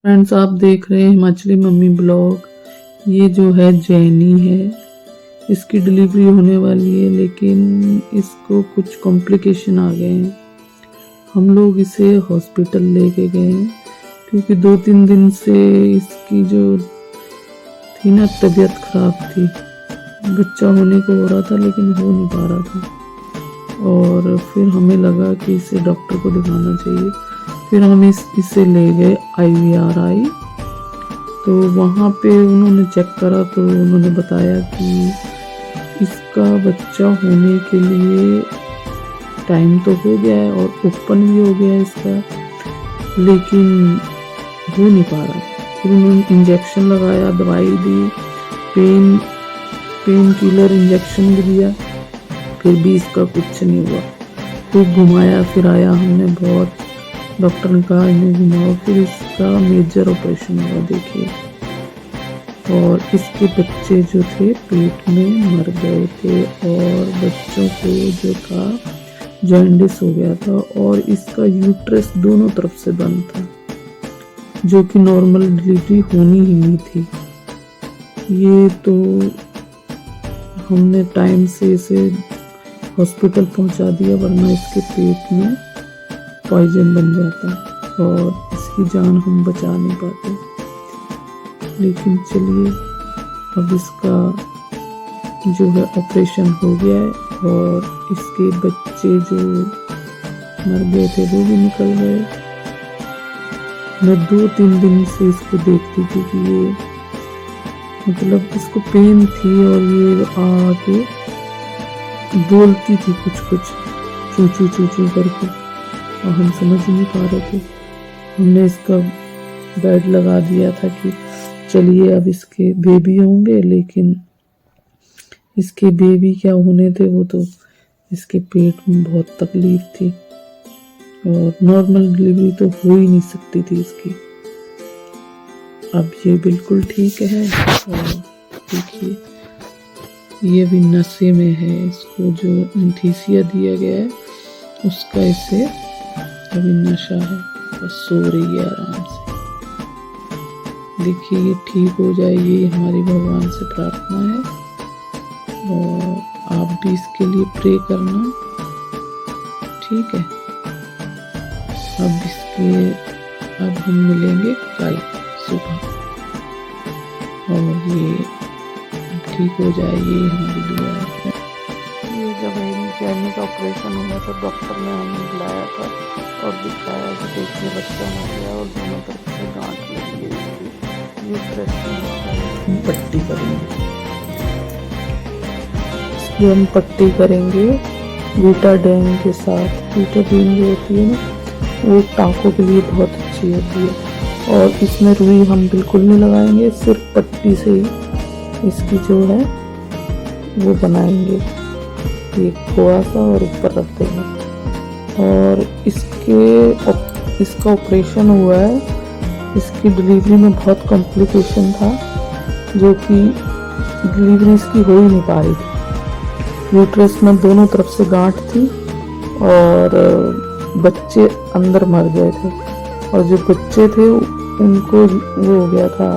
Friends, आप देख रहे हैं हिमाचली मम्मी ब्लॉग। ये जो है जैनी है, इसकी डिलीवरी होने वाली है, लेकिन इसको कुछ कॉम्प्लिकेशन आ गए हैं। हम लोग इसे हॉस्पिटल लेके गए हैं क्योंकि 2-3 दिन से इसकी जो थी ना तबीयत खराब थी। बच्चा होने को हो रहा था लेकिन हो नहीं पा रहा था, और फिर हमें लगा कि इसे डॉक्टर को दिखाना चाहिए। फिर हम इसे ले गए IVRI। तो वहाँ पे उन्होंने चेक करा तो उन्होंने बताया कि इसका बच्चा होने के लिए टाइम तो हो गया है और ओपन भी हो गया है इसका, लेकिन हो नहीं पा रहा। फिर उन्होंने इंजेक्शन लगाया, दवाई दी, पेन किलर इंजेक्शन भी दिया, फिर भी इसका कुछ नहीं हुआ। खूब घुमाया फिराया हमने बहुत, डॉक्टर ने कहा इन्हें घुमाओ। फिर इसका मेजर ऑपरेशन हुआ देखिए, और इसके बच्चे जो थे पेट में मर गए थे, और बच्चों को जो था जॉन्डिस हो गया था, और इसका यूट्रस दोनों तरफ से बंद था, जो कि नॉर्मल डिलीवरी होनी ही नहीं थी। ये तो हमने टाइम से इसे हॉस्पिटल पहुंचा दिया, वरना इसके पेट में पॉइजन बन जाता और इसकी जान हम बचा नहीं पाते। लेकिन चलिए, अब इसका जो है ऑपरेशन हो गया है, और इसके बच्चे जो मर गए थे वो भी निकल गए। मैं 2-3 दिन से इसको देखती थी कि ये मतलब इसको पेन थी, और ये आके बोलती थी कुछ चू करके, और हम समझ नहीं पा रहे थे। हमने इसका बेड लगा दिया था कि चलिए अब इसके बेबी होंगे, लेकिन इसके बेबी क्या होने थे, वो तो इसके पेट में बहुत तकलीफ थी, और नॉर्मल डिलीवरी तो हो ही नहीं सकती थी इसकी। अब ये बिल्कुल ठीक है, और देखिए ये भी नशे में है। इसको जो एंथीसिया दिया गया है उसका इसे अभी नशा है, बस सो रही है आराम से। देखिए ये ठीक हो जाए, ये हमारी भगवान से प्रार्थना है, और आप भी इसके लिए प्रे करना, ठीक है। अब हम मिलेंगे कल सुबह, और ये ठीक हो जाए, ये हमारी दुआ है। ये जब जैनी का ऑपरेशन हुआ तो डॉक्टर ने हमें बुलाया था और दिखाया कि देखिए बच्चा हो गया, और दोनों तरफ से गांठ लगी है इसकी। ये पट्टी करेंगे, इसकी हम पट्टी करेंगे बीटाडीन के साथ। बीटाडीन जो होती है ना, वो टाँकों के लिए बहुत अच्छी होती है, और इसमें रुई हम बिल्कुल नहीं लगाएंगे, सिर्फ पट्टी से ही इसकी जो है वो बनाएंगे, एक खोआ सा और ऊपर रख देंगे। और इसका ऑपरेशन हुआ है, इसकी डिलीवरी में बहुत कॉम्प्लिकेशन था, जो कि डिलीवरी इसकी हो ही नहीं पा रही थी। यूट्रस में दोनों तरफ से गांठ थी, और बच्चे अंदर मर गए थे, और जो बच्चे थे उनको वो हो गया था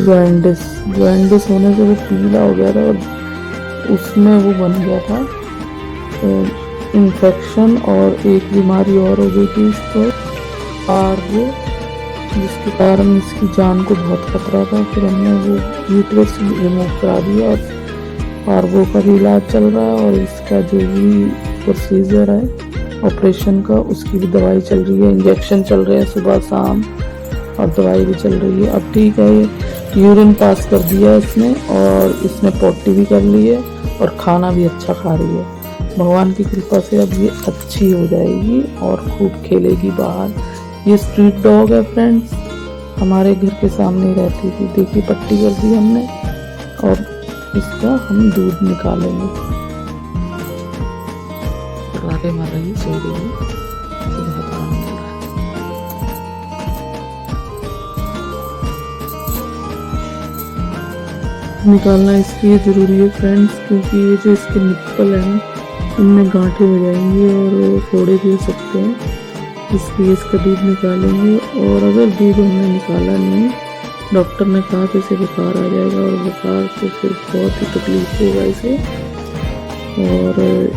जॉन्डिस होने से वो पीला हो गया था, और उसमें वो बन गया था इन्फेक्शन, और एक बीमारी और हो गई थी इसको, और वो जिसके कारण इसकी जान को बहुत खतरा था। फिर हमने वो यूट्रस रिमूव करा दिया, और पार्वो का भी इलाज चल रहा है, और इसका जो भी प्रोसीजर है ऑपरेशन का उसकी भी दवाई चल रही है, इंजेक्शन चल रहे हैं सुबह शाम, और दवाई भी चल रही है। अब ठीक है, ये यूरिन पास कर दिया इसने, और इसने पोटी भी कर ली है, और खाना भी अच्छा खा रही है। भगवान की कृपा से अब ये अच्छी हो जाएगी और खूब खेलेगी बाहर। ये स्ट्रीट डॉग है फ्रेंड्स, हमारे घर के सामने रहती थी। देखिए पट्टी कर दी हमने, और इसका हम दूध निकालेंगे। राधे मार रही सो रही है, बहुत आराम मिल रहा है। निकालना इसलिए ज़रूरी है फ्रेंड्स, क्योंकि ये जो इसके निप्पल हैं इनमें गांठें हो जाएंगी और फोड़े भी हो सकते हैं, इसलिए इसका दूध निकालेंगे। और अगर दूध हमने निकाला नहीं, डॉक्टर ने कहा कि इसे बुखार आ जाएगा, और बुखार तो फिर बहुत ही तकलीफ होगा इसे, और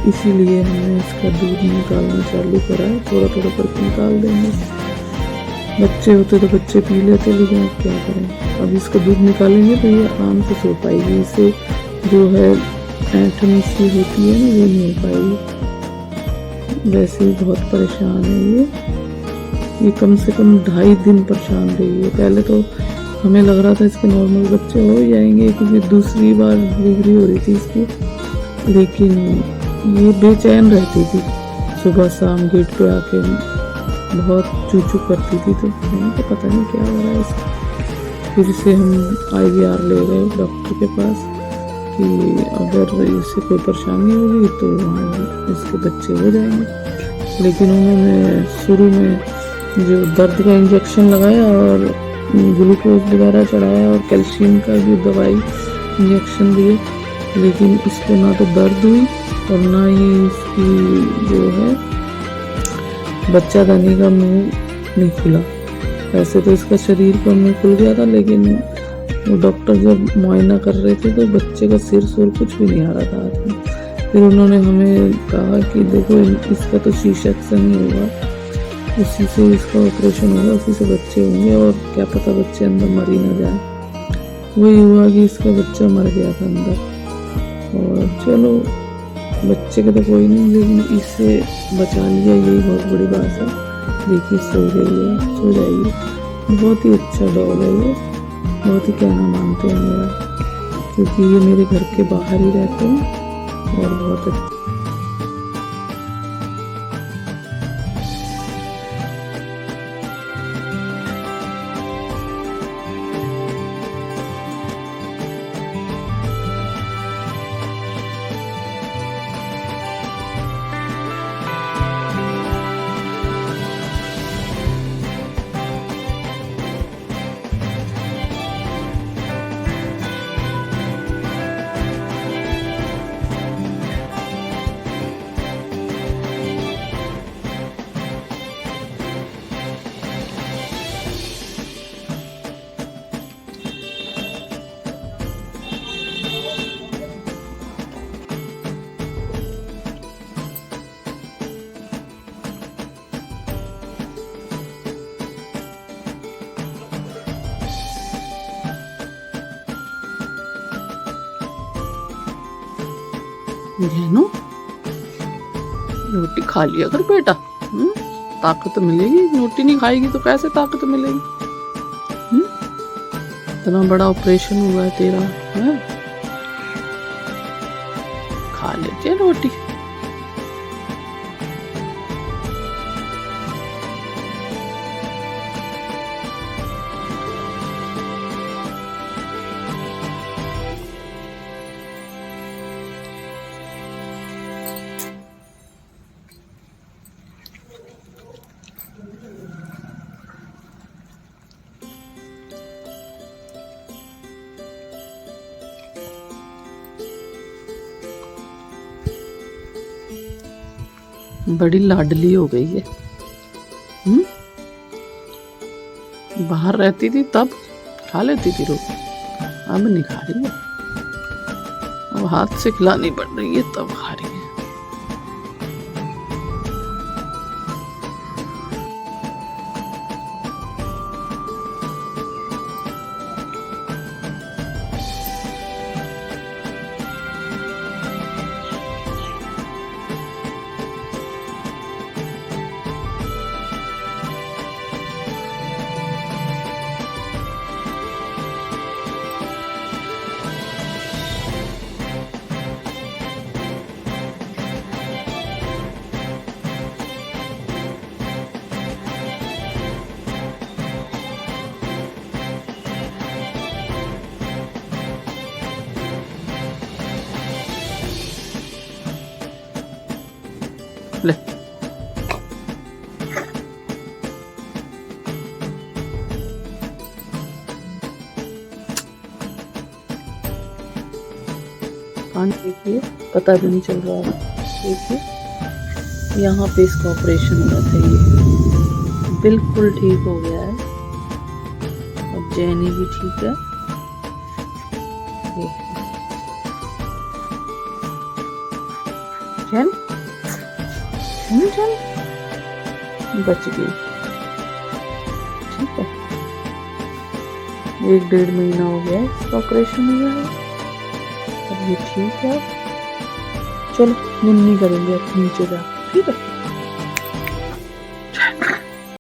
इसीलिए हमने इसका दूध निकालना चालू करा है। थोड़ा थोड़ा करके निकाल देंगे। बच्चे होते तो बच्चे पी लेते, लेकिन अब क्या करें। अब इसका दूध निकालेंगे तो ये आराम से सो पाएगी। इसे जो है ऐंठन सी होती है ना, वो नहीं हो पाएगी। वैसे ही बहुत परेशान है ये कम से कम 2.5 दिन परेशान रही है। पहले तो हमें लग रहा था इसके नॉर्मल बच्चे हो जाएंगे, क्योंकि दूसरी बार डिलीवरी हो रही थी इसकी, लेकिन ये बेचैन रहती थी। सुबह शाम गेट पे आके बहुत चूचू करती थी, तो मैंने तो पता नहीं क्या हो रहा है इसको। फिर इसे हम IVR ले गए डॉक्टर के पास कि अगर इसे कोई परेशानी होगी तो वहाँ इसके बच्चे हो जाएंगे। लेकिन उन्होंने शुरू में जो दर्द का इंजेक्शन लगाया और ग्लूकोज वगैरह चढ़ाया और कैल्शियम का भी दवाई इंजेक्शन दिए, लेकिन इसको ना तो दर्द हुई और ना ही इसकी जो है बच्चादानी का मुंह नहीं खुला। वैसे तो इसका शरीर का मुंह खुल गया था, लेकिन वो डॉक्टर जब मुआयना कर रहे थे तो बच्चे का सिर सुर कुछ भी नहीं आ रहा था हाथ में। फिर उन्होंने हमें कहा कि देखो इसका तो C-सेक्शन ही होगा, उसी से इसका ऑपरेशन होगा, उसी से बच्चे होंगे, और क्या पता बच्चे अंदर मर ही ना जाए। वही हुआ कि इसका बच्चा मर गया था अंदर। और चलो बच्चे का तो कोई नहीं, लेकिन इससे बचा लिया, यही बहुत बड़ी बात है। देखिए सो गई है, सो जाइए। बहुत ही अच्छा डॉग है ये, बहुत ही कहना मानते हैं मेरा, क्योंकि ये मेरे घर के बाहर ही रहते हैं और बहुत अच्छा। जैनो रोटी खा लिया कर बेटा, ताकत मिलेगी। रोटी नहीं खाएगी तो कैसे ताकत मिलेगी? इतना बड़ा ऑपरेशन हुआ है तेरा, है? खा लेते रोटी। बड़ी लाडली हो गई है। बाहर रहती थी तब खा लेती थी रोटी, अब नहीं खा रही है। अब हाथ से खिलानी पड़ रही है तब खा रही है। ले कान देखिए, पता भी नहीं चल रहा है। देखिए यहाँ पे इसका ऑपरेशन हुआ था, ये बिल्कुल ठीक हो गया है। जैनी भी ठीक है। चल चल बच गई। ठीक है, 1-1.5 महीना हो गया इसका ऑपरेशन हुआ है, अब ये ठीक है। चलो निन्नी करेंगे अब नीचे जा, ठीक है।